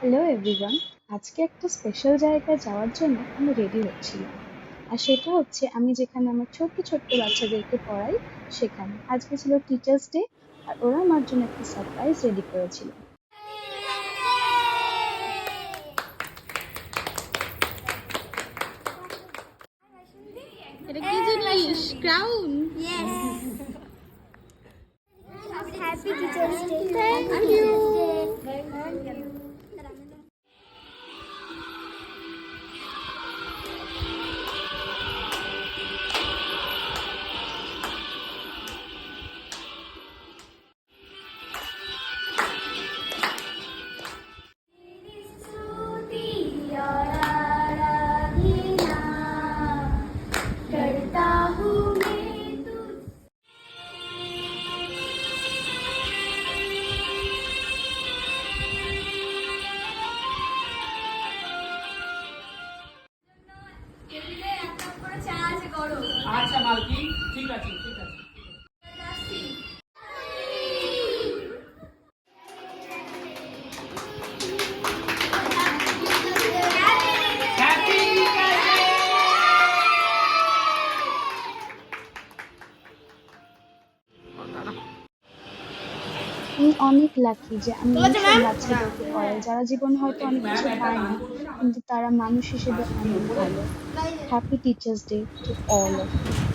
Hello everyone. আজকে একটা special জায়গায় যাওয়ার জন্য আমি রেডি হচ্ছিলাম। আর সেটা হচ্ছে আমি যেখানে আমার ছোট্ট ছোট্ট বাচ্চাদেরকে পড়াই সেখানে। আজকে ছিল টিচার্স ডে আর ওরা আমার জন্য একটা সারপ্রাইজ রেডি করেছিল। এটা কি জিনিস? Crown? Yes. Happy Teacher's Day. Thank you. Thank you. करता हूँ मैं तुझ টেবিলে এক কাপ করে চা আছে গরম। আচ্ছা মালকি, ঠিক আছে ঠিক আছে। আসছি। হ্যাপি আমি অনেক লাকি যে আমি এইসব বাচ্চাদেরকে পড়াই যারা জীবনে হয়তো অনেক কিছু পায়নি, কিন্তু তারা মানুষ হিসেবে অনেক ভালো। Happy teachers day to all of you.